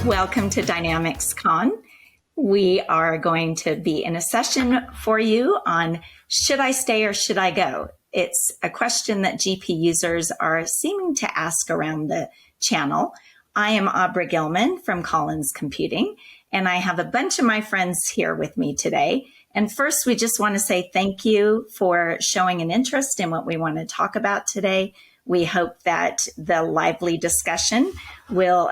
Welcome to DynamicsCon. We are going to be in a session for you on should I stay or should I go? It's a question that GP users are seeming to ask around the channel. I am Abra Gilman from Collins Computing, and I have a bunch of my friends here with me today. And first, we just want to say thank you for showing an interest in what we want to talk about today. We hope that the lively discussion will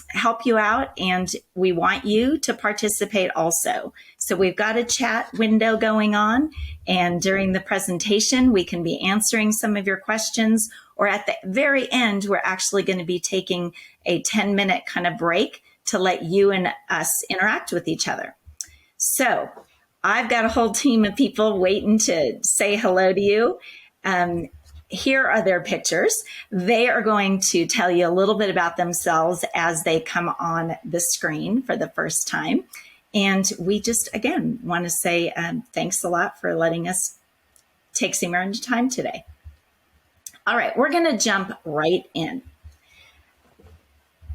help you out, and we want you to participate also. So we've got a chat window going on, and during the presentation, we can be answering some of your questions, or at the very end, we're actually going to be taking a 10-minute kind of break to let you and us interact with each other. So I've got a whole team of people waiting to say hello to you. Here are their pictures. They are going to tell you a little bit about themselves as they come on the screen for the first time. And we just, again, want to say thanks a lot for letting us take some of your time today. All right, we're going to jump right in.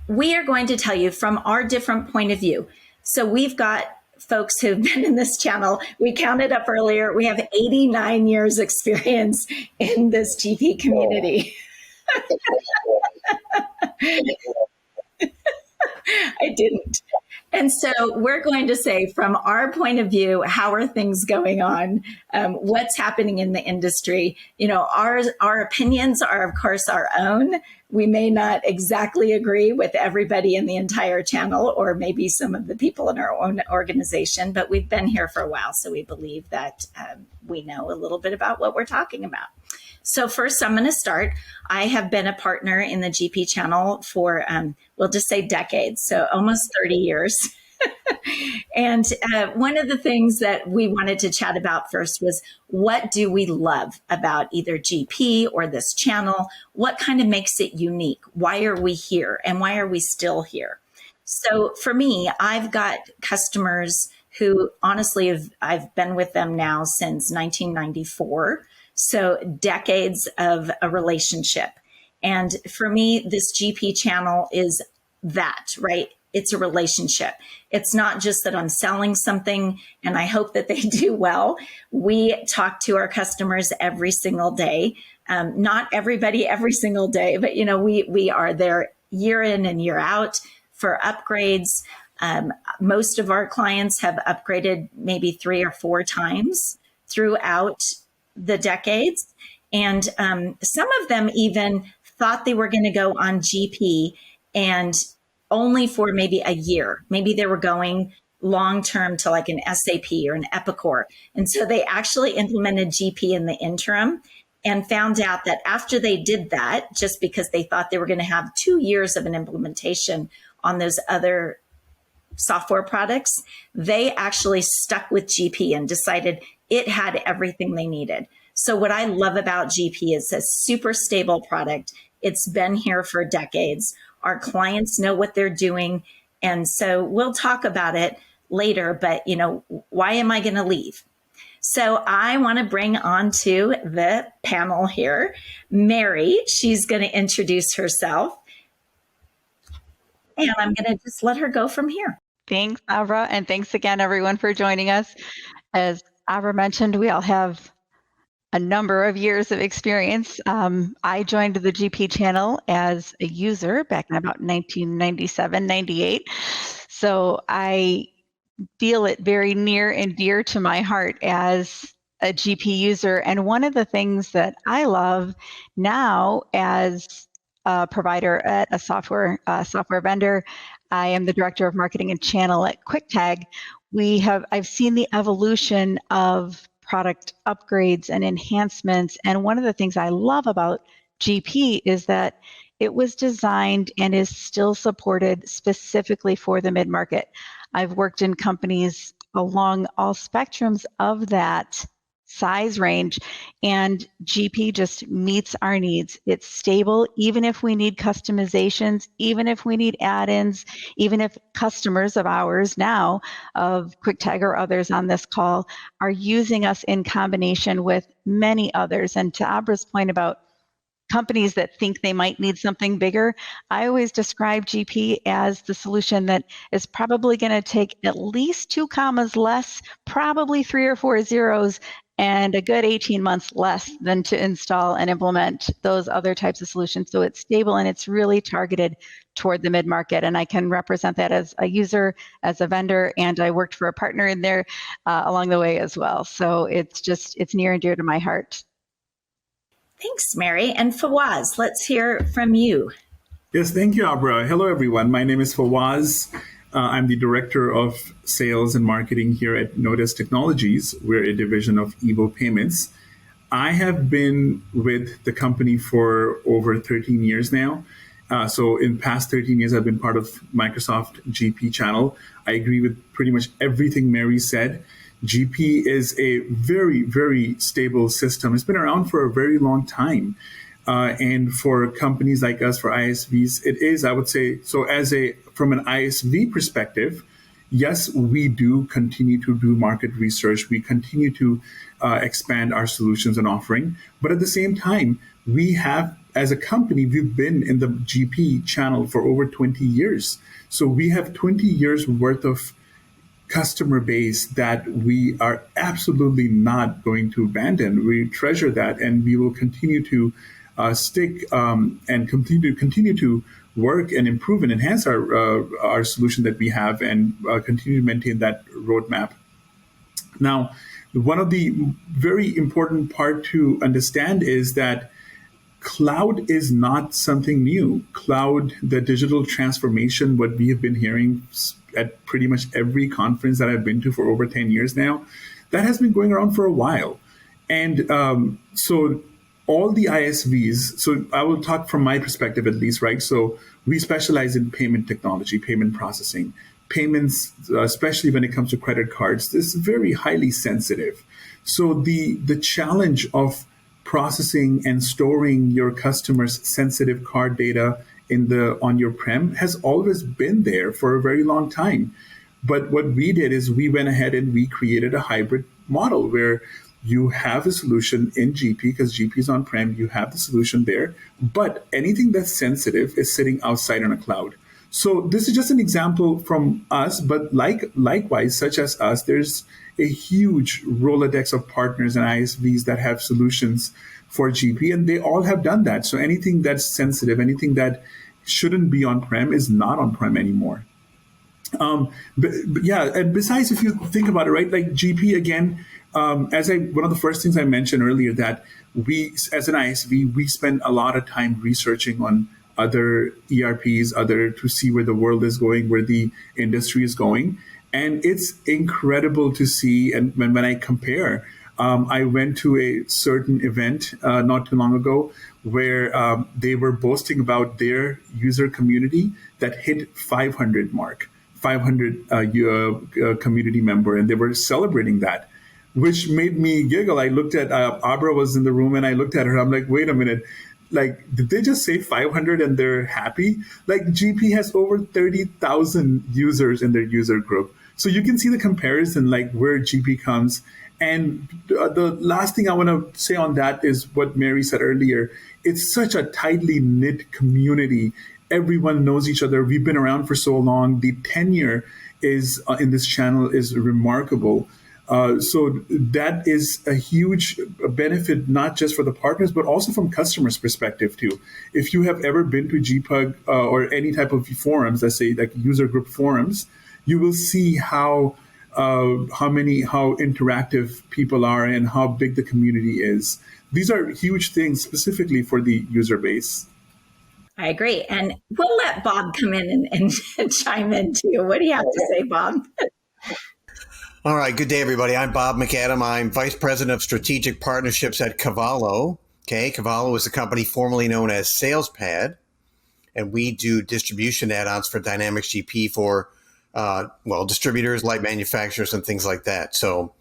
We are going to tell you from our different point of view. So we've got folks who've been in this channel. We counted up earlier. We have 89 years experience in this GP community. I didn't. And so we're going to say from our point of view, how are things going on? What's happening in the industry? You know, our opinions are, of course, our own. We may not exactly agree with everybody in the entire channel, or maybe some of the people in our own organization, but we've been here for a while, so we believe that we know a little bit about what we're talking about. So first, I'm going to start. I have been a partner in the GP channel for, we'll just say decades, so almost 30 years. And one of the things that we wanted to chat about first was, what do we love about either GP or this channel? What kind of makes it unique? Why are we here? And why are we still here? So for me, I've got customers who honestly, I've been with them now since 1994. So decades of a relationship. And for me, this GP channel is that, right? It's a relationship. It's not just that I'm selling something and I hope that they do well. We talk to our customers every single day. Not everybody every single day, but you know, we are there year in and year out for upgrades. Most of our clients have upgraded maybe 3 or 4 times throughout the decades. And some of them even thought they were going to go on GP and only for maybe a year. Maybe they were going long-term to like an SAP or an Epicor. And so they actually implemented GP in the interim and found out that after they did that, just because they thought they were going to have 2 years of an implementation on those other software products, they actually stuck with GP and decided it had everything they needed. So what I love about GP is a super stable product. It's been here for decades. Our clients know what they're doing. And so we'll talk about it later, but you know, why am I going to leave? So I want to bring on to the panel here, Mary. She's going to introduce herself. And I'm going to just let her go from here. Thanks, Abra. And thanks again, everyone, for joining us. As Abra mentioned, we all have a number of years of experience. I joined the GP channel as a user back in about 1997, 98. So I feel it very near and dear to my heart as a GP user. And one of the things that I love now as a provider at a software vendor, I am the director of marketing and channel at QuickTag. I've seen the evolution of product upgrades and enhancements. And one of the things I love about GP is that it was designed and is still supported specifically for the mid-market. I've worked in companies along all spectrums of that size range, and GP just meets our needs. It's stable, even if we need customizations, even if we need add-ins, even if customers of ours now of QuickTag or others on this call are using us in combination with many others. And to Abra's point about companies that think they might need something bigger, I always describe GP as the solution that is probably going to take at least 2 commas less, probably 3 or 4 zeros, and a good 18 months less than to install and implement those other types of solutions. So it's stable and it's really targeted toward the mid-market. And I can represent that as a user, as a vendor, and I worked for a partner in there along the way as well. So it's near and dear to my heart. Thanks, Mary. And Fawaz, let's hear from you. Yes, thank you, Abra. Hello, everyone. My name is Fauwaz. I'm the Director of Sales and Marketing here at Notice Technologies. We're a division of Evo Payments. I have been with the company for over 13 years now. So in past 13 years, I've been part of Microsoft GP channel. I agree with pretty much everything Mary said. GP is a very, very stable system. It's been around for a very long time. And for companies like us, for ISVs, it is, I would say, so from an ISV perspective, yes, we do continue to do market research. We continue to expand our solutions and offering. But at the same time, we have, as a company, we've been in the GP channel for over 20 years. So we have 20 years worth of customer base that we are absolutely not going to abandon. We treasure that, and we will continue to stick and continue to work and improve and enhance our solution that we have, and continue to maintain that roadmap. Now, one of the very important part to understand is that cloud is not something new. Cloud, the digital transformation, what we have been hearing at pretty much every conference that I've been to for over 10 years now, that has been going around for a while. And so all the ISVs, so I will talk from my perspective at least, right? So we specialize in payment technology, payment processing. Payments, especially when it comes to credit cards, this is very highly sensitive. So the challenge of processing and storing your customers' sensitive card data on your prem has always been there for a very long time. But what we did is we went ahead and we created a hybrid model where you have a solution in GP, because GP is on-prem, you have the solution there, but anything that's sensitive is sitting outside on a cloud. So this is just an example from us, but likewise, such as us, there's a huge Rolodex of partners and ISVs that have solutions for GP, and they all have done that. So anything that's sensitive, anything that shouldn't be on-prem is not on-prem anymore. But yeah, and besides, if you think about it, right, like GP again, one of the first things I mentioned earlier, that we, as an ISV, we spend a lot of time researching on other ERPs, to see where the world is going, where the industry is going. And it's incredible to see. And when I compare, I went to a certain event not too long ago where they were boasting about their user community that hit 500 mark, 500 community member, and they were celebrating that, which made me giggle. I looked at Abra was in the room, and I looked at her. I'm like, wait a minute. Like, did they just say 500 and they're happy? Like, GP has over 30,000 users in their user group. So you can see the comparison, like where GP comes. And the last thing I want to say on that is what Mary said earlier. It's such a tightly knit community. Everyone knows each other. We've been around for so long. The tenure is in this channel is remarkable. So that is a huge benefit, not just for the partners, but also from customers' perspective too. If you have ever been to GPUG or any type of forums, let's say like user group forums, you will see how interactive people are and how big the community is. These are huge things specifically for the user base. I agree. And we'll let Bob come in and chime in too. What do you have to say, Bob? All right. Good day, everybody. I'm Bob McAdam. I'm Vice President of Strategic Partnerships at Cavallo. Okay. Cavallo is a company formerly known as SalesPad, and we do distribution add-ons for Dynamics GP for, distributors, light manufacturers, and things like that. So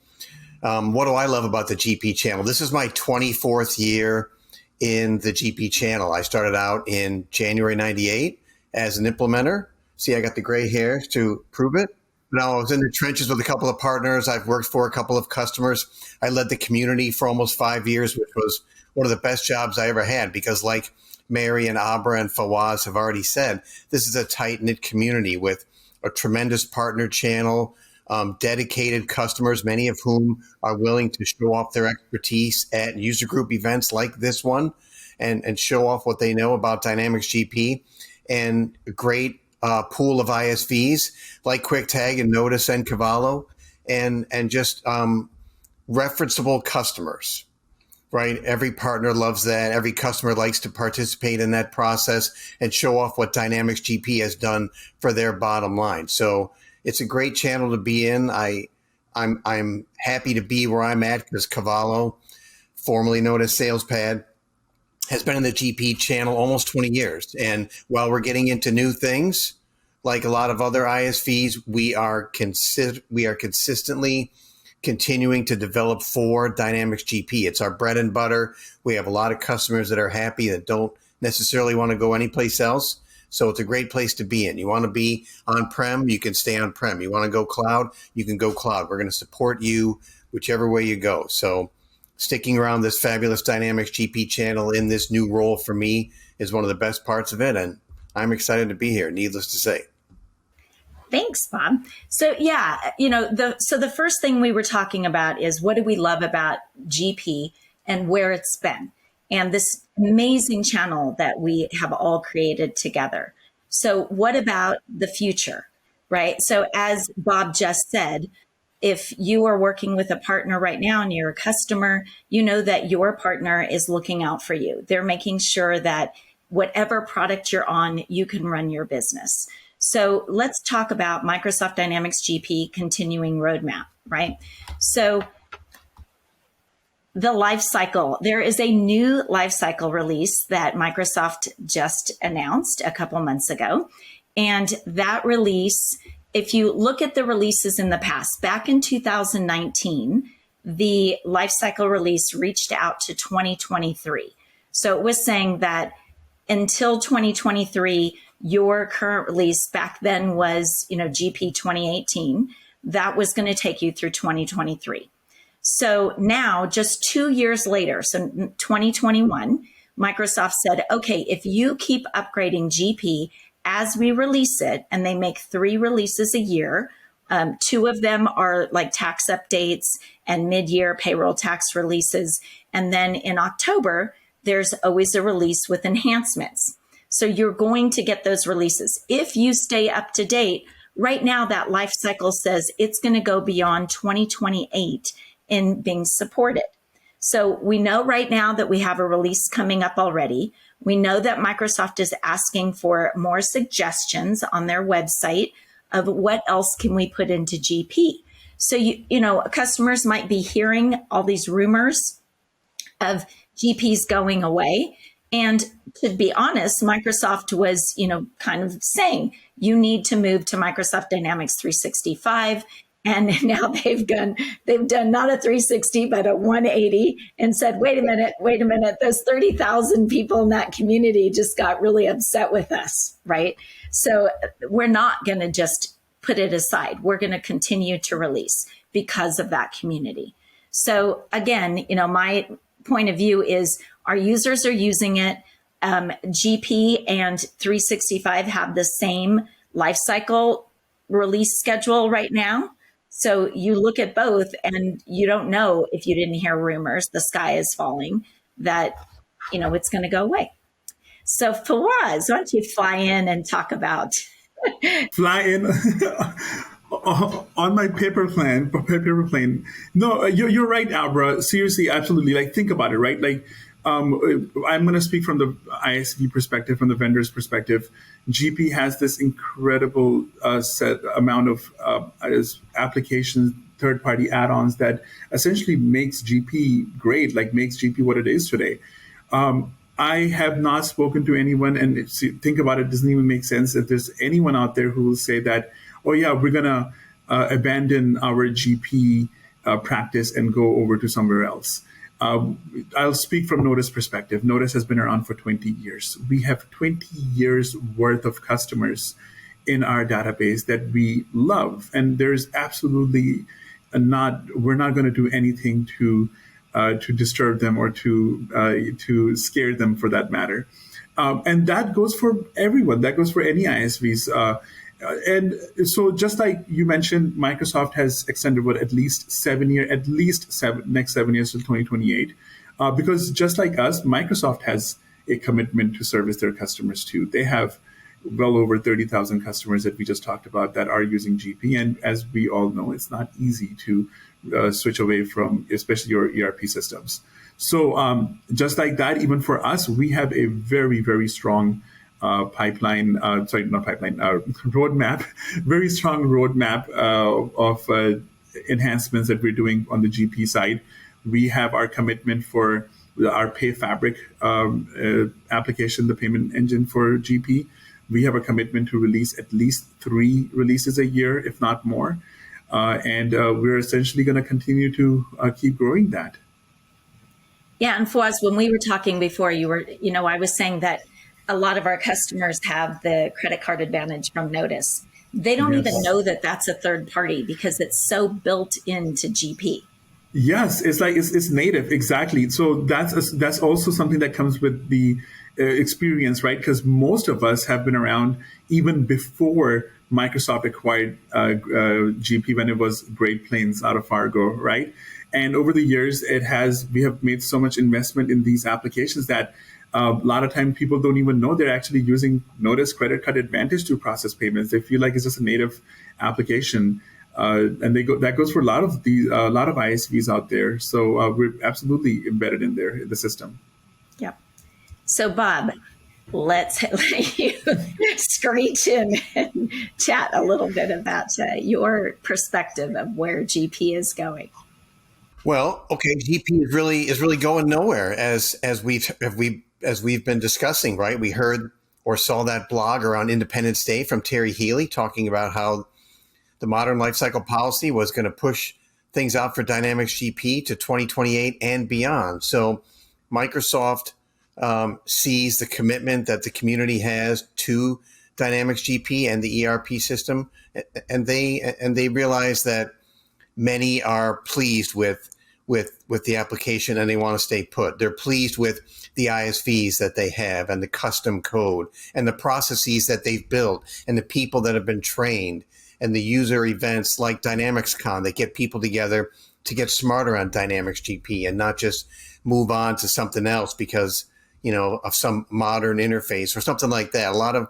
what do I love about the GP channel? This is my 24th year in the GP channel. I started out in January 98 as an implementer. See, I got the gray hair to prove it. Now, I was in the trenches with a couple of partners. I've worked for a couple of customers. I led the community for almost 5 years, which was one of the best jobs I ever had, because like Mary and Abra and Fawaz have already said, this is a tight-knit community with a tremendous partner channel, dedicated customers, many of whom are willing to show off their expertise at user group events like this one and show off what they know about Dynamics GP, and a great pool of ISVs like QuickTag and Notice and Cavallo, and just referenceable customers. Right. Every partner loves that. Every customer likes to participate in that process and show off what Dynamics GP has done for their bottom line. So it's a great channel to be in. I'm happy to be where I'm at because Cavallo, formerly known as SalesPad, has been in the GP channel almost 20 years. And while we're getting into new things, like a lot of other ISVs, we are consistently continuing to develop for Dynamics GP. It's our bread and butter. We have a lot of customers that are happy that don't necessarily want to go anyplace else. So it's a great place to be in. You want to be on-prem, you can stay on-prem. You want to go cloud, you can go cloud. We're going to support you whichever way you go. So sticking around this fabulous Dynamics GP channel in this new role for me is one of the best parts of it. And I'm excited to be here, needless to say. Thanks, Bob. So yeah, the first thing we were talking about is what do we love about GP and where it's been, and this amazing channel that we have all created together. So what about the future, right? So as Bob just said, if you are working with a partner right now and you're a customer, you know that your partner is looking out for you. They're making sure that whatever product you're on, you can run your business. So let's talk about Microsoft Dynamics GP continuing roadmap, right? So the life cycle, there is a new life cycle release that Microsoft just announced a couple months ago. And that release, if you look at the releases in the past, back in 2019, the life cycle release reached out to 2023. So it was saying that until 2023, your current release back then was, GP 2018, that was going to take you through 2023. So now, just 2 years later, so 2021, Microsoft said, okay, if you keep upgrading GP as we release it, and they make 3 releases a year, 2 of them are like tax updates and mid-year payroll tax releases. And then in October, there's always a release with enhancements. So you're going to get those releases. If you stay up to date, right now that life cycle says it's going to go beyond 2028 in being supported. So we know right now that we have a release coming up already. We know that Microsoft is asking for more suggestions on their website of what else can we put into GP. So, customers might be hearing all these rumors of GPs going away. And to be honest, Microsoft was, kind of saying you need to move to Microsoft Dynamics 365. And now they've done not a 360, but a 180 and said, wait a minute, those 30,000 people in that community just got really upset with us, right? So we're not going to just put it aside. We're going to continue to release because of that community. So again, my point of view is our users are using it. GP and 365 have the same lifecycle release schedule right now. So you look at both and you don't know, if you didn't hear rumors, the sky is falling, that, it's going to go away. So Fawaz, why don't you fly in and talk about... Fly in on my paper plane. No, you're right, Abra. Seriously, absolutely. Like, think about it, right? Like, I'm going to speak from the ISV perspective, from the vendor's perspective. GP has this incredible set amount of applications, third-party add-ons that essentially makes GP great, like makes GP what it is today. I have not spoken to anyone, and if you think about it, doesn't even make sense if there's anyone out there who will say that, oh yeah, we're going to abandon our GP practice and go over to somewhere else. I'll speak from Notice perspective. Notice has been around for 20 years. We have 20 years worth of customers in our database that we love. And there's absolutely we're not going to do anything to to disturb them or to scare them, for that matter. And that goes for everyone. That goes for any ISVs. And so, just like you mentioned, Microsoft has extended at least 7 years, next 7 years till 2028, because just like us, Microsoft has a commitment to service their customers too. They have well over 30,000 customers that we just talked about that are using GP, and as we all know, it's not easy to switch away from, especially your ERP systems. So just like that, even for us, we have a very, very strong roadmap, very strong roadmap of enhancements that we're doing on the GP side. We have our commitment for our Pay Fabric application, the payment engine for GP. We have a commitment to release at least 3 releases a year, if not more. And we're essentially going to continue to keep growing that. Yeah, and Fauwaz, when we were talking before, I was saying that a lot of our customers have the credit card advantage from Notice. They don't even know that that's a third party because it's so built into GP. Yes, it's like it's native, exactly. So that's also something that comes with the experience, right? Because most of us have been around even before Microsoft acquired GP, when it was Great Plains out of Fargo, right? And over the years, we have made so much investment in these applications that a lot of time people don't even know they're actually using Notice Credit Card Advantage to process payments. They feel like it's just a native application, and that goes for a lot of ISVs out there. So we're absolutely embedded in the system. Yeah. So Bob, let's let you screech in and chat a little bit about your perspective of where GP is going. Well, okay, GP is really going nowhere as we've been discussing, right? We heard or saw that blog around Independence Day from Terry Healy talking about how the modern lifecycle policy was going to push things out for Dynamics GP to 2028 and beyond. So Microsoft sees the commitment that the community has to Dynamics GP and the ERP system, and they realize that many are pleased with the application and they want to stay put. They're pleased with the ISVs that they have and the custom code and the processes that they've built and the people that have been trained and the user events like DynamicsCon that get people together to get smarter on Dynamics GP and not just move on to something else because, of some modern interface or something like that. A lot of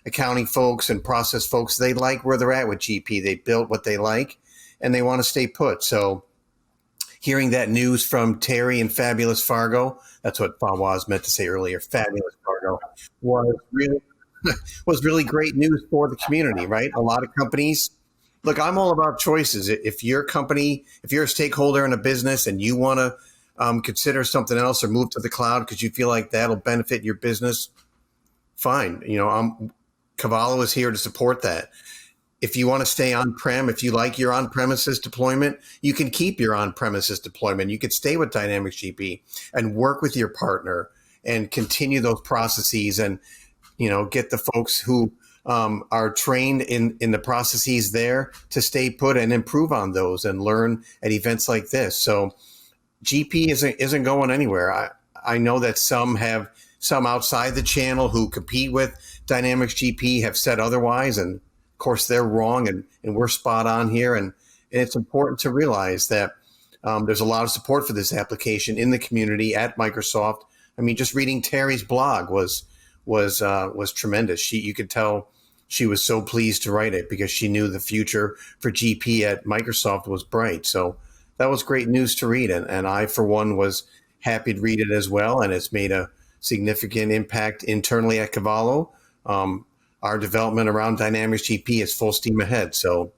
accounting folks and process folks, they like where they're at with GP. They built what they like and they want to stay put. So hearing that news from Terry and Fabulous Fargo, that's what Fauwaz meant to say earlier, Fabulous Fargo, was really great news for the community, right? A lot of companies, look, I'm all about choices. If you're a stakeholder in a business and you want to consider something else or move to the cloud because you feel like that'll benefit your business, fine. Cavallo is here to support that. If you want to stay on-prem, if you like your on-premises deployment, you can keep your on-premises deployment. You could stay with Dynamics GP and work with your partner and continue those processes and, get the folks who are trained in the processes there to stay put and improve on those and learn at events like this. So GP isn't going anywhere. I know that some outside the channel who compete with Dynamics GP have said otherwise, and of course they're wrong, and we're spot on here. And it's important to realize that there's a lot of support for this application in the community at Microsoft. I mean, just reading Terry's blog was tremendous. You could tell she was so pleased to write it because she knew the future for GP at Microsoft was bright. So that was great news to read. And I, for one, was happy to read it as well. And it's made a significant impact internally at Cavallo. Our development around Dynamics GP is full steam ahead. So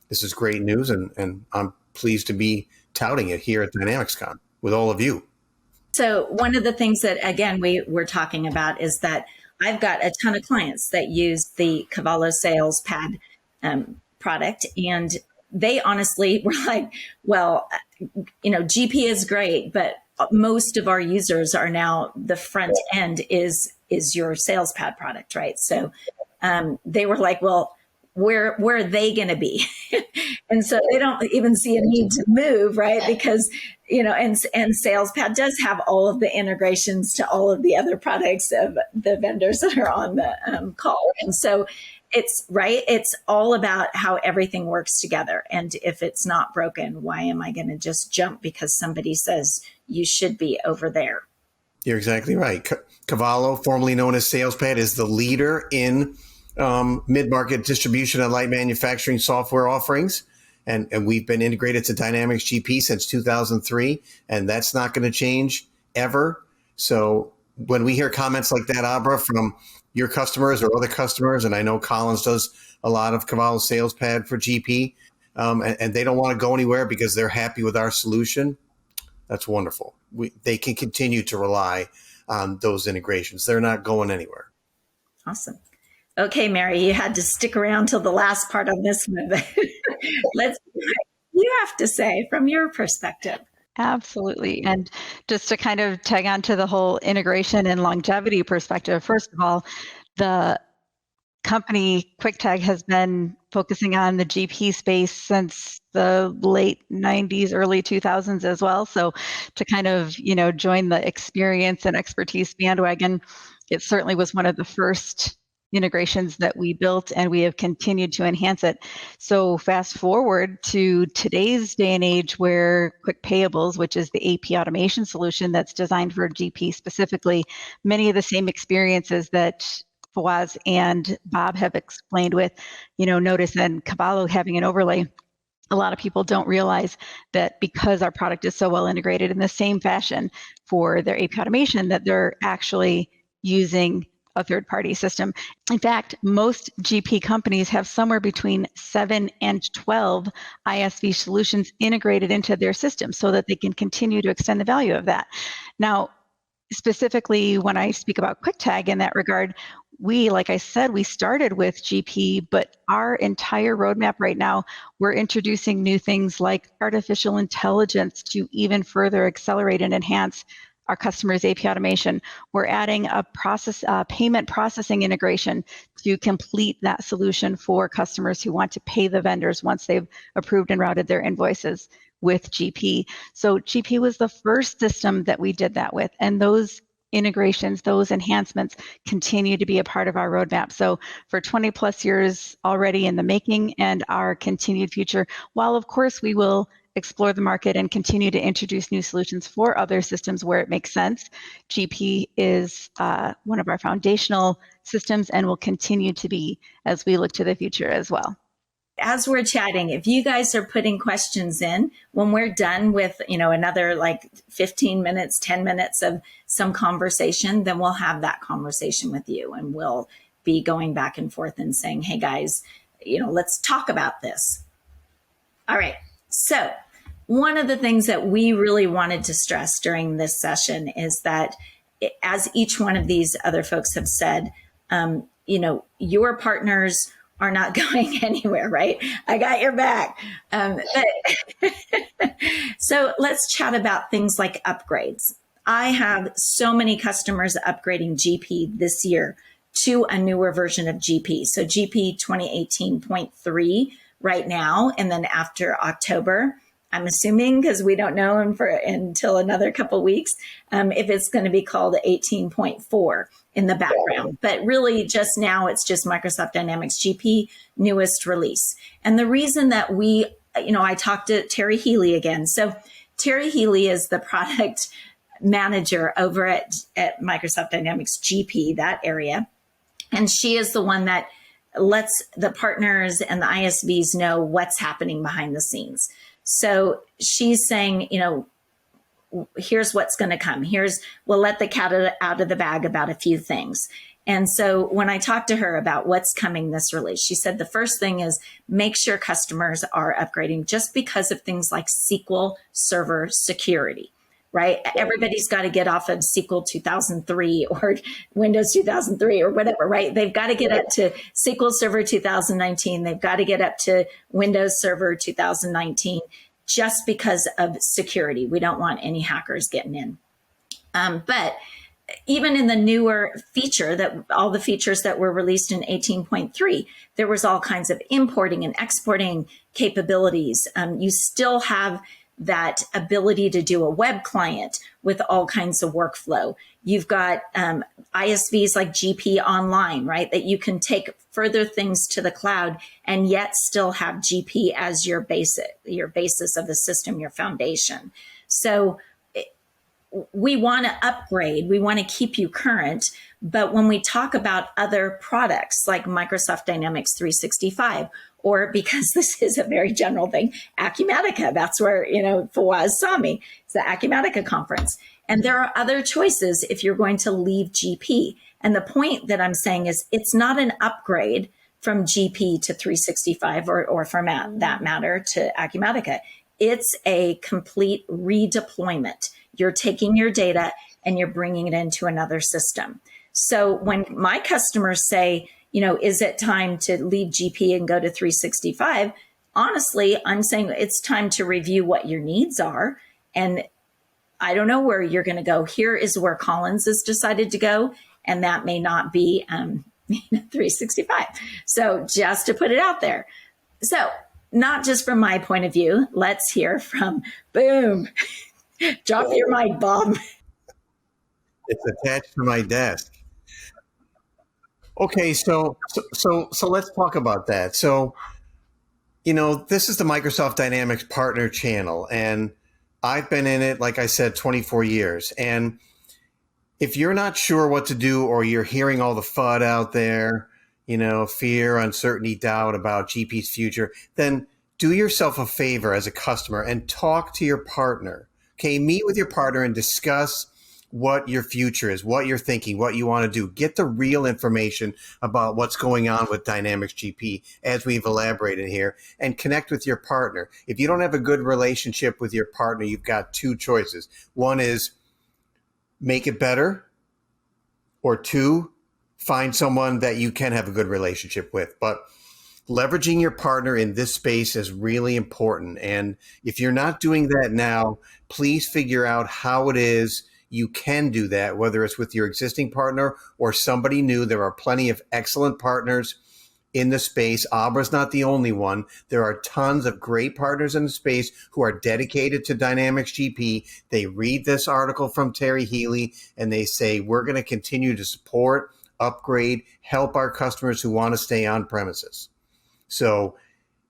this is great news. And I'm pleased to be touting it here at DynamicsCon with all of you. So one of the things that, again, we're talking about is that I've got a ton of clients that use the Cavallo Sales Pad product, and they honestly were like, well, GP is great, but most of our users are now the front end is your Sales Pad product, right? So they were like, well, where are they going to be? And so they don't even see a need to move, right? Because and SalesPad does have all of the integrations to all of the other products of the vendors that are on the call. And so it's all about how everything works together. And if it's not broken, why am I going to just jump because somebody says you should be over there? You're exactly right. Cavallo, formerly known as SalesPad, is the leader in mid-market distribution and light manufacturing software offerings. And we've been integrated to Dynamics GP since 2003, and that's not going to change ever. So when we hear comments like that, Abra, from your customers or other customers, and I know Collins does a lot of Cavallo SalesPad for GP, and they don't want to go anywhere because they're happy with our solution, that's wonderful. They can continue to rely on those integrations. They're not going anywhere. Awesome. Okay, Mary, you had to stick around till the last part of this one. Let's see what you have to say from your perspective. Absolutely. And just to kind of tag on to the whole integration and longevity perspective, first of all, the company QuickTag has been focusing on the GP space since the late 90s, early 2000s as well. So to kind of, join the experience and expertise bandwagon, it certainly was one of the first integrations that we built, and we have continued to enhance it. So fast forward to today's day and age where Quick Payables, which is the AP automation solution that's designed for GP specifically, many of the same experiences that Fauwaz and Bob have explained with, Notice and Cavallo having an overlay. A lot of people don't realize that because our product is so well integrated in the same fashion for their AP automation, that they're actually using a third-party system. In fact, most GP companies have somewhere between 7 and 12 ISV solutions integrated into their system so that they can continue to extend the value of that. Now, specifically, when I speak about QuickTag in that regard, like I said, we started with GP, but our entire roadmap right now, we're introducing new things like artificial intelligence to even further accelerate and enhance our customers' AP automation. We're adding a payment processing integration to complete that solution for customers who want to pay the vendors once they've approved and routed their invoices with GP. So GP was the first system that we did that with, and those integrations, those enhancements continue to be a part of our roadmap. So for 20 plus years already in the making, and our continued future, while of course we will explore the market and continue to introduce new solutions for other systems where it makes sense, GP is one of our foundational systems and will continue to be as we look to the future as well. As we're chatting, if you guys are putting questions in, when we're done with, another like 15 minutes, 10 minutes of some conversation, then we'll have that conversation with you, and we'll be going back and forth and saying, hey guys, let's talk about this. All right. So one of the things that we really wanted to stress during this session is that, as each one of these other folks have said, your partners are not going anywhere, right? I got your back. So let's chat about things like upgrades. I have so many customers upgrading GP this year to a newer version of GP. So GP 2018.3 right now, and then after October, I'm assuming, because we don't know until another couple weeks, if it's going to be called 18.4 in the background. But really just now it's just Microsoft Dynamics GP newest release. And the reason that I talked to Terry Healy again. So Terry Healy is the product manager over at Microsoft Dynamics GP, that area. And she is the one that lets the partners and the ISVs know what's happening behind the scenes. So she's saying, here's what's going to come. We'll let the cat out of the bag about a few things. And so when I talked to her about what's coming this release, she said the first thing is make sure customers are upgrading just because of things like SQL Server security, right? Everybody's got to get off of SQL 2003 or Windows 2003 or whatever, right? They've got to get up to SQL Server 2019. They've got to get up to Windows Server 2019 just because of security. We don't want any hackers getting in. But even in the newer feature, that all the features that were released in 18.3, there was all kinds of importing and exporting capabilities. You still have that ability to do a web client with all kinds of workflow. You've got ISVs like GP Online, right? That you can take further things to the cloud and yet still have GP as your basis of the system, your foundation. So we want to upgrade, we want to keep you current. But when we talk about other products like Microsoft Dynamics 365, or because this is a very general thing, Acumatica, that's where, Fawaz saw me. It's the Acumatica conference. And there are other choices if you're going to leave GP. And the point that I'm saying is it's not an upgrade from GP to 365 or from that matter to Acumatica. It's a complete redeployment. You're taking your data and you're bringing it into another system. So when my customers say, is it time to leave GP and go to 365? Honestly, I'm saying it's time to review what your needs are. And I don't know where you're going to go. Here is where Collins has decided to go. And that may not be 365. So just to put it out there. So not just from my point of view, let's hear from Boom. Drop your mic, Bob. It's attached to my desk. Okay, so let's talk about that. So, this is the Microsoft Dynamics Partner Channel, and I've been in it, like I said, 24 years. And if you're not sure what to do, or you're hearing all the FUD out there, fear, uncertainty, doubt about GP's future, then do yourself a favor as a customer and talk to your partner. Okay, meet with your partner and discuss what your future is, what you're thinking, what you want to do. Get the real information about what's going on with Dynamics GP as we've elaborated here, and connect with your partner. If you don't have a good relationship with your partner, you've got two choices. One is make it better, or two, find someone that you can have a good relationship with. But leveraging your partner in this space is really important. And if you're not doing that now, please figure out how it is you can do that, whether it's with your existing partner or somebody new. There are plenty of excellent partners in the space. Abra's not the only one. There are tons of great partners in the space who are dedicated to Dynamics GP. They read this article from Terry Healy and they say, we're going to continue to support, upgrade, help our customers who want to stay on premises. So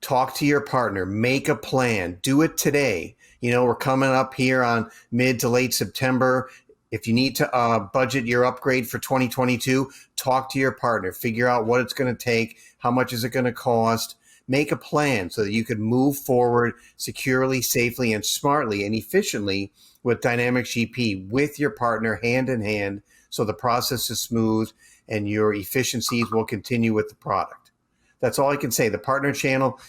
talk to your partner, make a plan, do it today. We're coming up here on mid to late September. If you need to budget your upgrade for 2022, talk to your partner, figure out what it's going to take, how much is it going to cost, make a plan so that you can move forward securely, safely, and smartly and efficiently with Dynamics GP with your partner hand in hand, so the process is smooth and your efficiencies will continue with the product. That's all I can say. The partner channel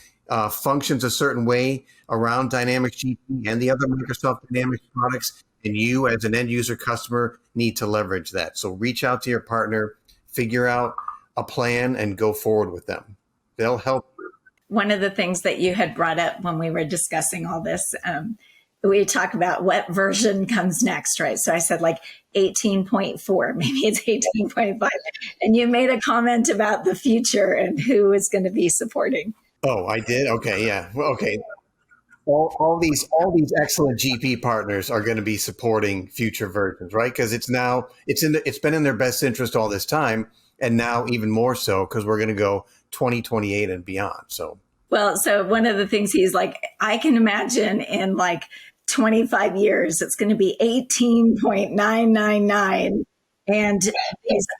functions a certain way around Dynamics GP and the other Microsoft Dynamics products, and you as an end user customer need to leverage that. So reach out to your partner, figure out a plan, and go forward with them. They'll help. One of the things that you had brought up when we were discussing all this, we talked about what version comes next, right? So I said like 18.4, maybe it's 18.5. And you made a comment about the future and who is going to be supporting. Oh, I did? Okay, yeah. Well, okay. All these excellent GP partners are going to be supporting future versions, right? Because it's been in their best interest all this time, and now even more so because we're going to go 2028 and beyond. So one of the things he's like, I can imagine in like 25 years, it's going to be 18.999. And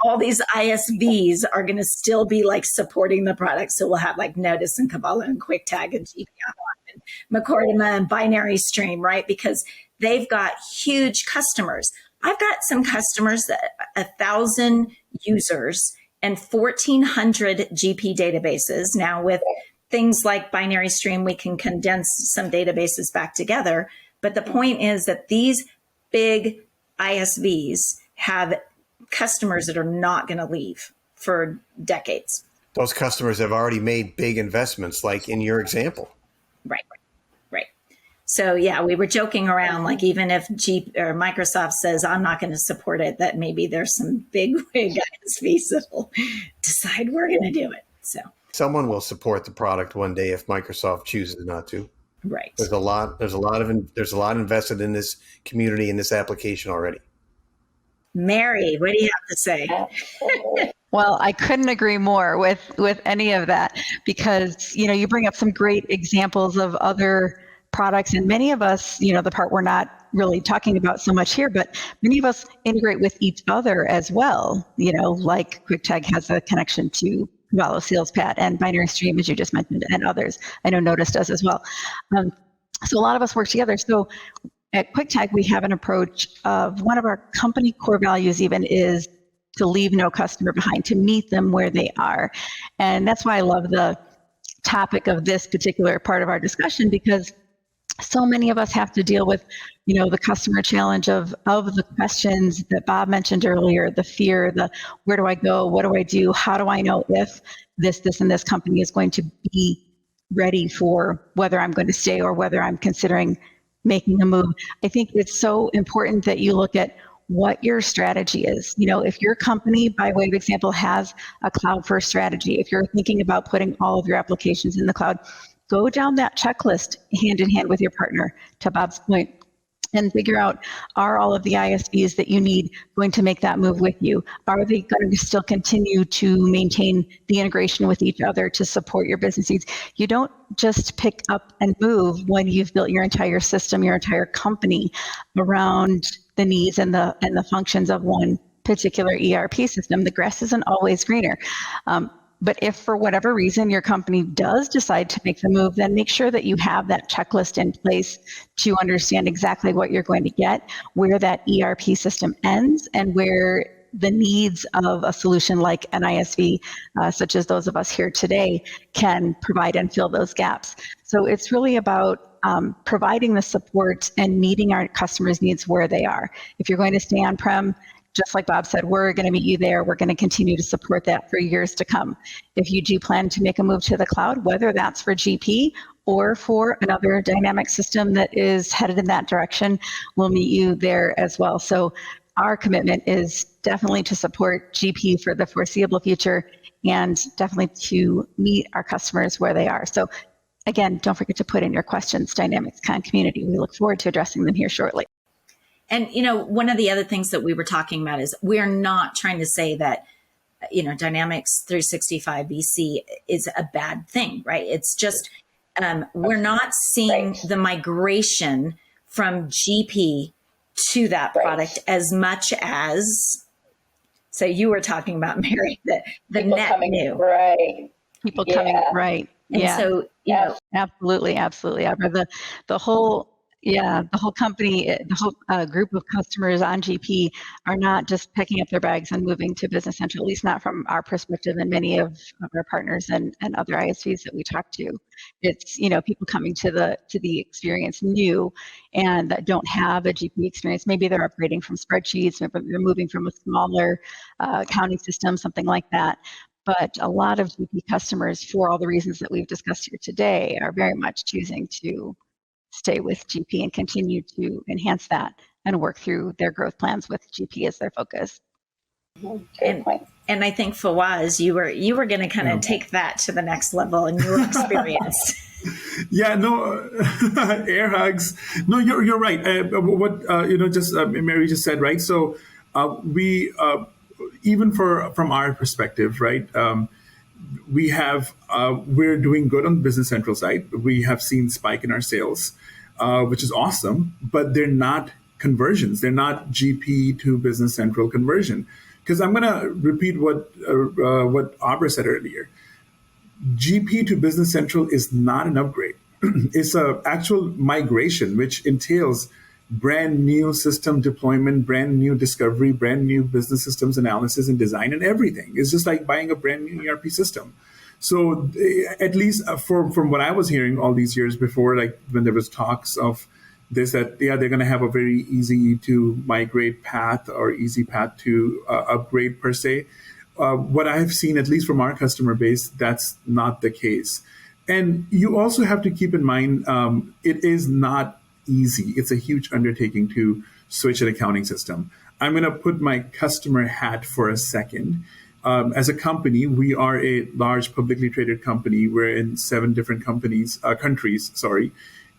all these ISVs are going to still be like supporting the product. So we'll have like Notice and Cavallo and QuickTag and GP Online and Macordima and Binary Stream, right? Because they've got huge customers. I've got some customers that 1,000 users and 1,400 GP databases. Now with things like Binary Stream, we can condense some databases back together. But the point is that these big ISVs have customers that are not going to leave for decades. Those customers have already made big investments, like in your example. Right. So yeah, we were joking around, like even if Microsoft says, I'm not going to support it, that maybe there's some big wig ISVs that will decide we're going to do it. So someone will support the product one day if Microsoft chooses not to. Right. There's a lot invested in this community, in this application already. Mary, what do you have to say? Well, I couldn't agree more with any of that, because, you bring up some great examples of other products, and many of us, the part we're not really talking about so much here, but many of us integrate with each other as well. Like QuickTag has a connection to Cavallo SalesPad and Binary Stream, as you just mentioned, and others. I know Notice does as well. So a lot of us work together. So at QuickTag, we have an approach of, one of our company core values even is to leave no customer behind, to meet them where they are. And that's why I love the topic of this particular part of our discussion, because so many of us have to deal with, the customer challenge of the questions that Bob mentioned earlier, the fear, the where do I go, what do I do, how do I know if this, and this company is going to be ready for whether I'm going to stay or whether I'm considering making a move. I think it's so important that you look at what your strategy is. If your company, by way of example, has a cloud first strategy, if you're thinking about putting all of your applications in the cloud, go down that checklist hand in hand with your partner, to Bob's point, and figure out, are all of the ISVs that you need going to make that move with you? Are they going to still continue to maintain the integration with each other to support your business needs? You don't just pick up and move when you've built your entire system, your entire company around the needs and the functions of one particular ERP system. The grass isn't always greener. But if for whatever reason your company does decide to make the move, then make sure that you have that checklist in place to understand exactly what you're going to get, where that ERP system ends, and where the needs of a solution like an ISV, such as those of us here today, can provide and fill those gaps. So it's really about providing the support and meeting our customers' needs where they are. If you're going to stay on-prem, just like Bob said, we're going to meet you there. We're going to continue to support that for years to come. If you do plan to make a move to the cloud, whether that's for GP or for another dynamic system that is headed in that direction, we'll meet you there as well. So our commitment is definitely to support GP for the foreseeable future, and definitely to meet our customers where they are. So again, don't forget to put in your questions, DynamicsCon community. We look forward to addressing them here shortly. And, one of the other things that we were talking about is, we're not trying to say that, Dynamics 365 BC is a bad thing, right? It's just, we're not seeing the migration from GP to that product as much as, so you were talking about, Mary, the net new. Right. People coming, right. And so, absolutely. Abra, the whole company, the whole group of customers on GP are not just picking up their bags and moving to Business Central, at least not from our perspective and many of our partners and other ISVs that we talk to. It's, people coming to the experience new and that don't have a GP experience. Maybe they're upgrading from spreadsheets, maybe they're moving from a smaller accounting system, something like that. But a lot of GP customers, for all the reasons that we've discussed here today, are very much choosing to stay with GP and continue to enhance that and work through their growth plans with GP as their focus. Great point. And I think, Fauwaz, you were going to kind of take that to the next level in your experience. Yeah, no, air hugs. No, you're right. What Mary just said, right? So we even from our perspective, right? We're doing good on the Business Central side. We have seen spike in our sales, which is awesome, but they're not conversions. They're not GP to Business Central conversion. Because I'm going to repeat what Abra said earlier. GP to Business Central is not an upgrade. It's an actual migration, which entails brand new system deployment, brand new discovery, brand new business systems analysis and design and everything. It's just like buying a brand new ERP system. So at least from what I was hearing all these years before, like when there was talks of this, that they're going to have a very easy to migrate path or easy path to upgrade per se. What I've seen, at least from our customer base, that's not the case. And you also have to keep in mind, it is not easy. It's a huge undertaking to switch an accounting system. I'm going to put my customer hat for a second. As a company, we are a large publicly traded company. We're in 7 different countries,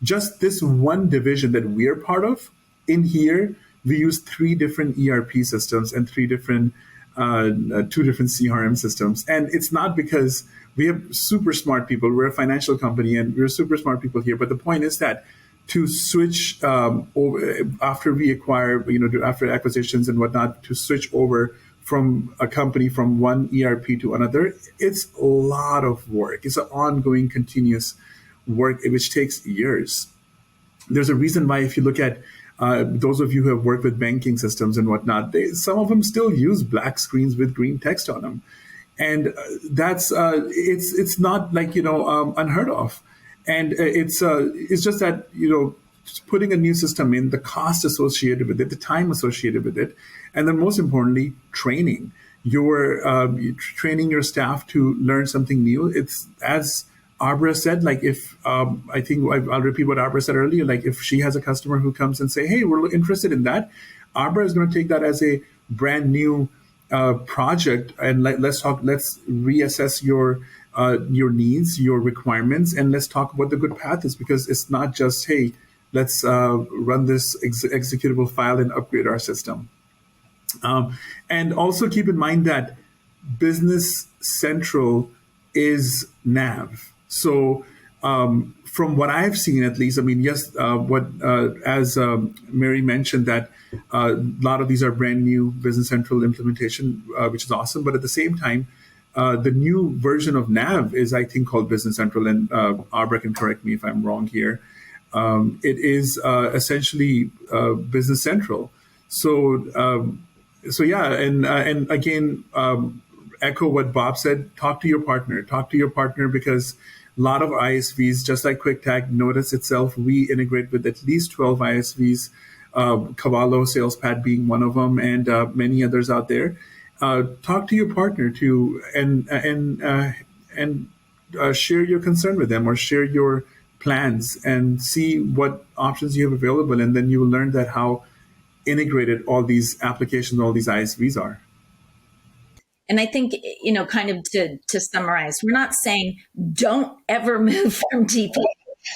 just this one division that we're part of, in here, we use 3 different ERP systems and 2 different CRM systems. And it's not because we have super smart people. We're a financial company and we're super smart people here. But the point is that to switch over after we acquire, after acquisitions and whatnot, to switch over from a company from one ERP to another, it's a lot of work. It's an ongoing, continuous work, which takes years. There's a reason why, if you look at those of you who have worked with banking systems and whatnot, some of them still use black screens with green text on them. And that's it's not like unheard of, and it's just that just putting a new system in, the cost associated with it, the time associated with it, and then most importantly, training your staff to learn something new. It's as Abra said, like if I think I'll repeat what Abra said earlier, like if she has a customer who comes and say, hey, we're interested in that, Abra is going to take that as a brand new project, and let's reassess your needs, your requirements, and let's talk what the good path is, because it's not just, hey, let's run this executable file and upgrade our system. And also keep in mind that Business Central is NAV. So from what I've seen, at least, I mean, yes, as Mary mentioned, that a lot of these are brand new Business Central implementation, which is awesome. But at the same time, the new version of NAV is, I think, called Business Central, and Abra can correct me if I'm wrong here. It is essentially Business Central. So yeah, and again, echo what Bob said. Talk to your partner. Because a lot of ISVs, just like QuickTag, Notice itself, we integrate with at least 12 ISVs, Cavallo, SalesPad being one of them, and many others out there. Talk to your partner and share your concern with them, or share your plans, and see what options you have available, and then you will learn that how integrated all these applications, all these ISVs are. And I think, kind of to summarize, we're not saying don't ever move from GP.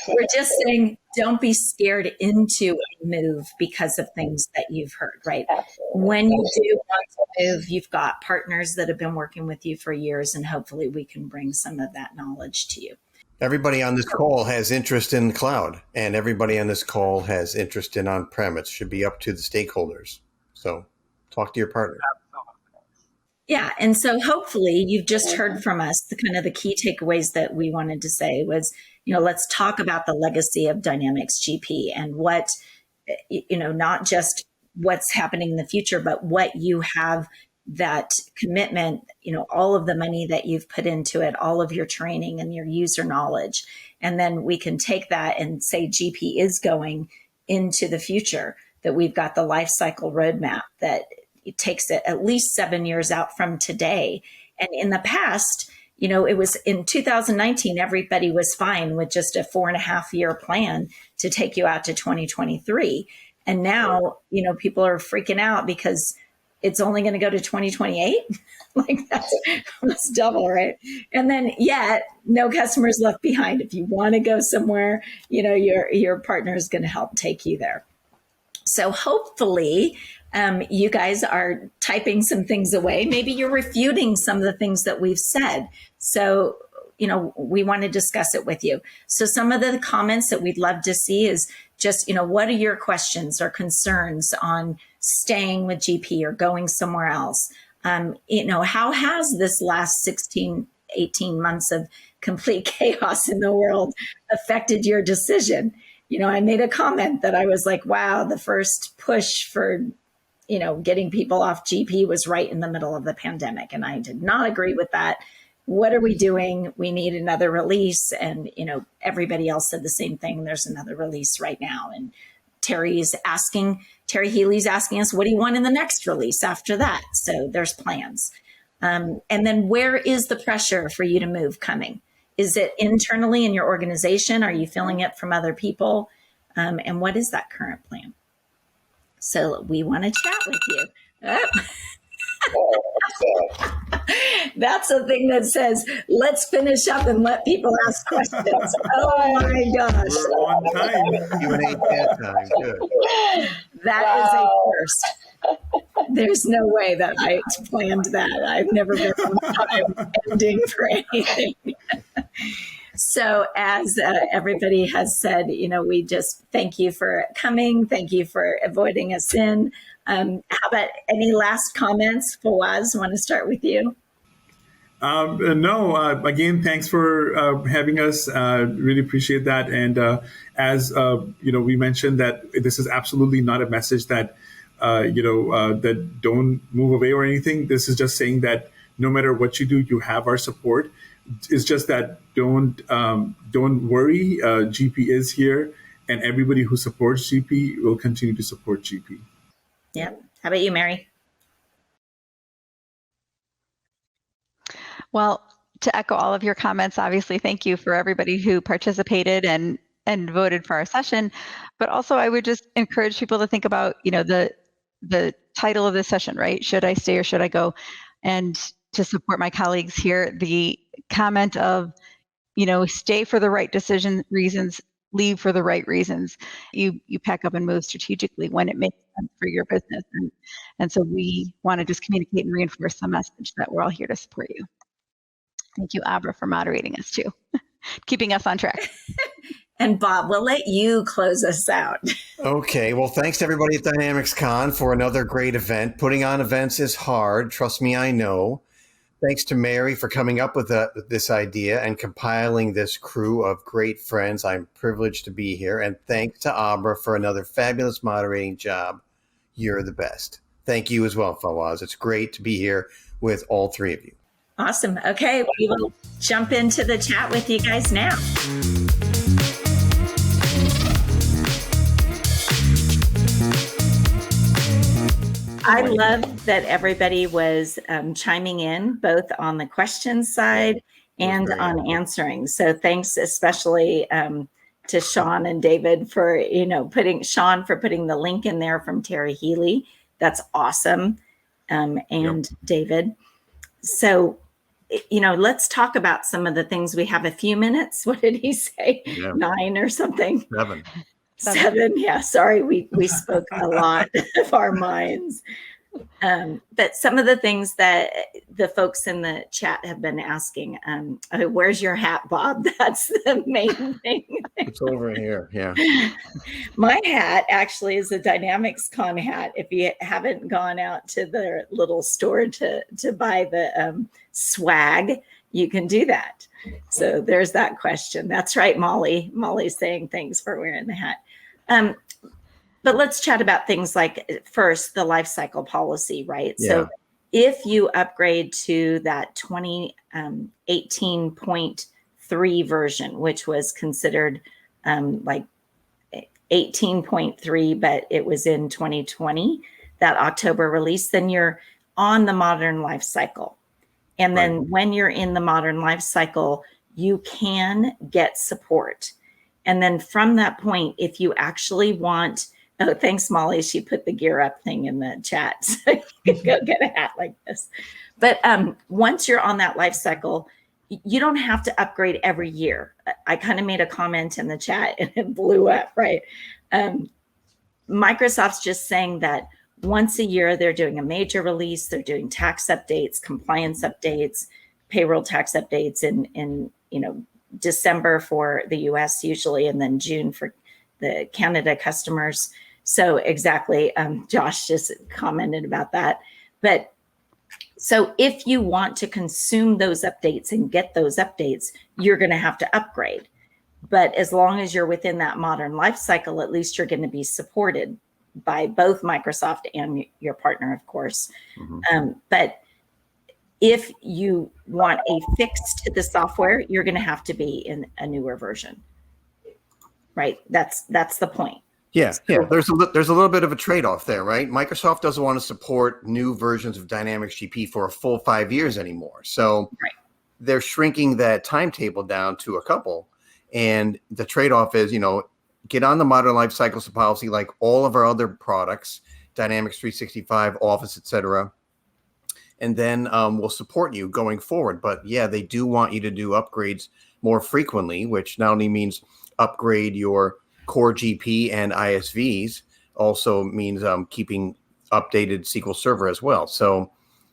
We're just saying don't be scared into a move because of things that you've heard, right? Absolutely. When you do want to move, you've got partners that have been working with you for years, and hopefully we can bring some of that knowledge to you. Everybody on this call has interest in cloud, and everybody on this call has interest in on-prem. It should be up to the stakeholders. So talk to your partner. Yeah. And so hopefully you've just heard from us the key takeaways that we wanted to say was, let's talk about the legacy of Dynamics GP and what, not just what's happening in the future, but what you have, that commitment, all of the money that you've put into it, all of your training and your user knowledge. And then we can take that and say GP is going into the future, that we've got the life cycle roadmap that it takes it at least 7 years out from today. And in the past, it was in 2019, everybody was fine with just a 4.5-year plan to take you out to 2023. And now, people are freaking out because it's only going to go to 2028. Like that's double, right? And then yet no customers left behind. If you want to go somewhere, your partner is going to help take you there. So hopefully you guys are typing some things away. Maybe you're refuting some of the things that we've said. So, we want to discuss it with you. So some of the comments that we'd love to see is just, what are your questions or concerns on staying with GP or going somewhere else? How has this last 16, 18 months of complete chaos in the world affected your decision? I made a comment that I was like, wow, the first push for, getting people off GP was right in the middle of the pandemic. And I did not agree with that. What are we doing? We need another release. And, everybody else said the same thing. There's another release right now. And Terry Healy's asking us, what do you want in the next release after that? So there's plans. And then where is the pressure for you to move coming? Is it internally in your organization? Are you feeling it from other people? And what is that current plan? So we want to chat with you. Oh. That's the thing that says, let's finish up and let people ask questions. Oh my gosh. We're on time. Q&A chat time. Good. That is a first. There's no way that I planned that. I've never been on time ending for anything. So as everybody has said, we just thank you for coming. Thank you for avoiding us in. How about any last comments? Fauwaz, want to start with you? No, again, thanks for having us. Really appreciate that. And as we mentioned that this is absolutely not a message that that don't move away or anything. This is just saying that no matter what you do, you have our support. It's just that don't worry. GP is here, and everybody who supports GP will continue to support GP. Yeah. How about you, Mary? Well, to echo all of your comments, obviously, thank you for everybody who participated and voted for our session. But also, I would just encourage people to think about, the title of this session, right? Should I stay or should I go? And to support my colleagues here, the comment of, stay for the right reasons, leave for the right reasons. You pack up and move strategically when it makes sense for your business. And so we want to just communicate and reinforce the message that we're all here to support you. Thank you, Abra, for moderating us too, keeping us on track. And Bob, we'll let you close us out. Okay. Well, thanks to everybody at DynamicsCon for another great event. Putting on events is hard. Trust me, I know. Thanks to Mary for coming up with this idea and compiling this crew of great friends. I'm privileged to be here. And thanks to Abra for another fabulous moderating job. You're the best. Thank you as well, Fauwaz. It's great to be here with all three of you. Awesome. Okay, we will jump into the chat with you guys now. I love that everybody was chiming in both on the questions side and on answering. So thanks especially to Sean and David for putting the link in there from Terry Healy. That's awesome. And David. So let's talk about some of the things. We have a few minutes. What did he say? 9 or something? 7. Yeah, sorry, we spoke a lot of our minds. But some of the things that the folks in the chat have been asking, where's your hat, Bob? That's the main thing. It's over here, yeah. My hat actually is a DynamicsCon hat. If you haven't gone out to the little store to buy the swag, you can do that. So there's that question. That's right, Molly. Molly's saying thanks for wearing the hat. But let's chat about things like, first, the life cycle policy, right? Yeah. So if you upgrade to that 2018.3 version, which was considered like 18.3, but it was in 2020, that October release, then you're on the modern life cycle. And then when you're in the modern life cycle, you can get support. And then from that point, if you actually want, oh, thanks, Molly. She put the gear up thing in the chat. So you can go get a hat like this. But once you're on that life cycle, you don't have to upgrade every year. I kind of made a comment in the chat and it blew up, right? Microsoft's just saying that once a year, they're doing a major release. They're doing tax updates, compliance updates, payroll tax updates in December for the US usually, and then June for the Canada customers. So exactly, Josh just commented about that. But so if you want to consume those updates and get those updates, you're going to have to upgrade. But as long as you're within that modern life cycle, at least you're going to be supported by both Microsoft and your partner, of course. Mm-hmm. But if you want a fix to the software, you're going to have to be in a newer version, right? That's the point. Yeah, yeah. There's a little bit of a trade-off there, right? Microsoft doesn't want to support new versions of Dynamics GP for a full 5 years anymore. So they're shrinking that timetable down to a couple. And the trade-off is, get on the modern life cycles policy like all of our other products, Dynamics 365, Office, et cetera. and then we'll support you going forward. But yeah, they do want you to do upgrades more frequently, which not only means upgrade your core GP and ISVs, also means keeping updated SQL Server as well. So,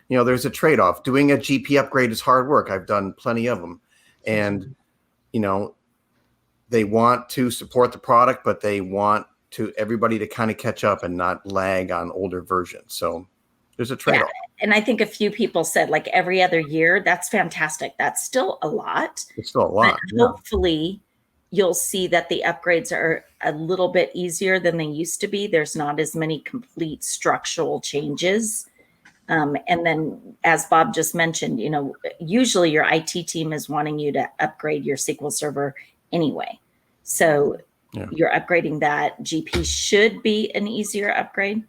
there's a trade-off. Doing a GP upgrade is hard work. I've done plenty of them. And, they want to support the product, but they want everybody to kind of catch up and not lag on older versions. So there's a trade-off. Yeah. And I think a few people said like every other year. That's fantastic. That's still a lot. It's still a lot. But hopefully you'll see that the upgrades are a little bit easier than they used to be. There's not as many complete structural changes. And then, as Bob just mentioned, usually your IT team is wanting you to upgrade your SQL Server anyway. So you're upgrading that. GP should be an easier upgrade.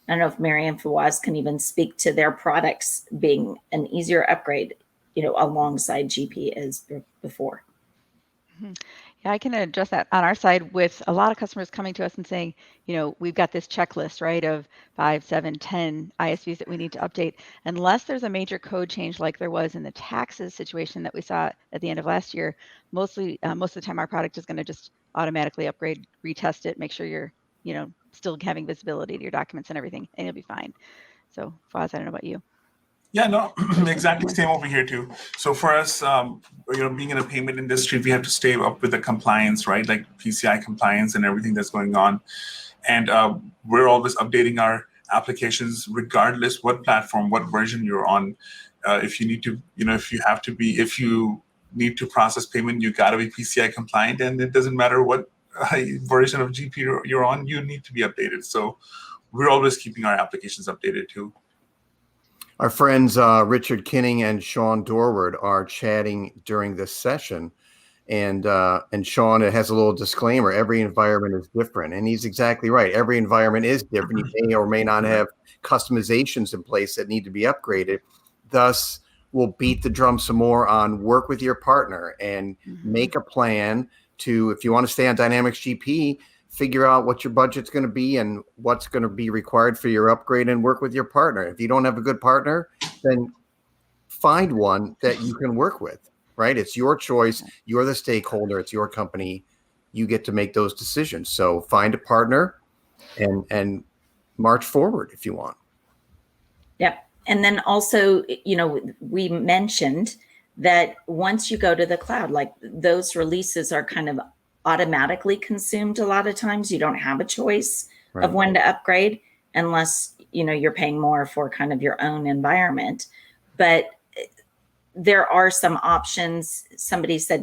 I don't know if Mary and Fawaz can even speak to their products being an easier upgrade, alongside GP as before. Mm-hmm. Yeah, I can address that on our side with a lot of customers coming to us and saying, we've got this checklist, right, of 5, 7, 10 ISVs that we need to update. Unless there's a major code change like there was in the taxes situation that we saw at the end of last year, most of the time our product is going to just automatically upgrade, retest it, make sure you're, still having visibility to your documents and everything, and you'll be fine. So, Fawaz, I don't know about you. Yeah, no, exactly same over here too. So for us, being in a payment industry, we have to stay up with the compliance, right? Like PCI compliance and everything that's going on. And we're always updating our applications, regardless what platform, what version you're on. If you need to, if you need to process payment, you got to be PCI compliant, and it doesn't matter what version of GP you're on, you need to be updated. So we're always keeping our applications updated too. Our friends Richard Kinning and Sean Dorward are chatting during this session, and Sean, it has a little disclaimer: every environment is different, and he's exactly right. Every environment is different. You may or may not have customizations in place that need to be upgraded. Thus, we'll beat the drum some more on work with your partner and make a plan to, if you want to stay on Dynamics GP, figure out what your budget's going to be and what's going to be required for your upgrade, and work with your partner. If you don't have a good partner, then find one that you can work with, right? It's your choice. You're the stakeholder. It's your company. You get to make those decisions. So find a partner and march forward if you want. Yep. And then also, we mentioned that once you go to the cloud, like those releases are kind of automatically consumed a lot of times. You don't have a choice of when to upgrade unless you're paying more for kind of your own environment. But there are some options. Somebody said,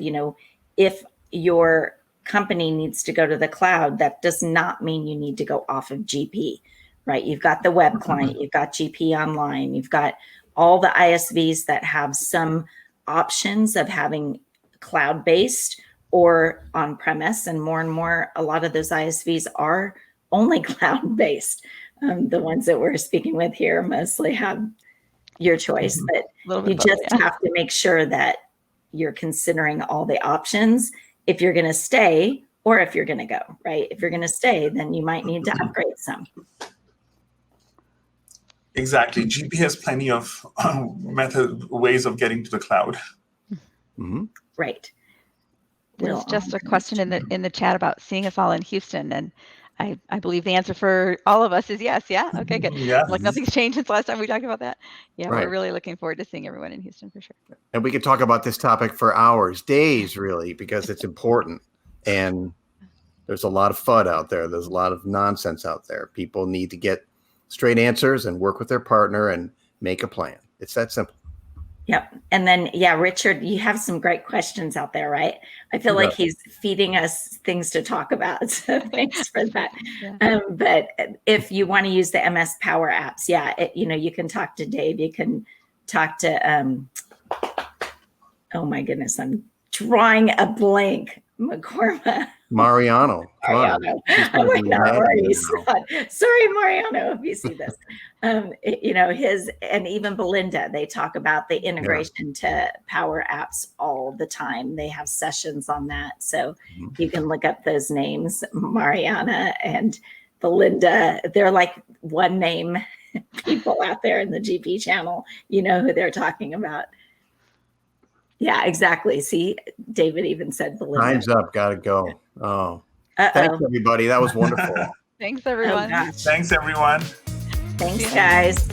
if your company needs to go to the cloud, that does not mean you need to go off of GP, right? You've got the web client, you've got GP Online, you've got all the ISVs that have some options of having cloud-based or on-premise, and more, a lot of those ISVs are only cloud-based. The ones that we're speaking with here mostly have your choice, but you just have to make sure that you're considering all the options if you're going to stay or if you're going to go, right? If you're going to stay, then you might need to upgrade some. Exactly. GP has plenty of ways of getting to the cloud. Right. There's just a question in the chat about seeing us all in Houston, and I believe the answer for all of us is yes. Yeah. Okay, good. Yes. Like nothing's changed since last time we talked about that. Yeah, Right. We're really looking forward to seeing everyone in Houston for sure. And we could talk about this topic for hours, days, really, because it's important. And there's a lot of FUD out there. There's a lot of nonsense out there. People need to get straight answers and work with their partner and make a plan. It's that simple. Yep. And then, Richard, you have some great questions out there, right? I feel like he's feeding us things to talk about. So thanks for that. Yeah. But if you want to use the MS Power apps, you can talk to Dave. You can talk to, oh my goodness, I'm drawing a blank. Mariano. I'm like, not Maurice. Sorry, Mariano, if you see this. And even Belinda, they talk about the integration to Power Apps all the time. They have sessions on that. So you can look up those names, Mariana and Belinda. They're like one name people out there in the GP channel, you know who they're talking about. Yeah, exactly. See, David even said Belinda. Time's up. Got to go. Oh, Uh-oh. thanks, everybody. That was wonderful. Thanks, Oh, everyone. gosh. Thanks, everyone. Thanks, guys.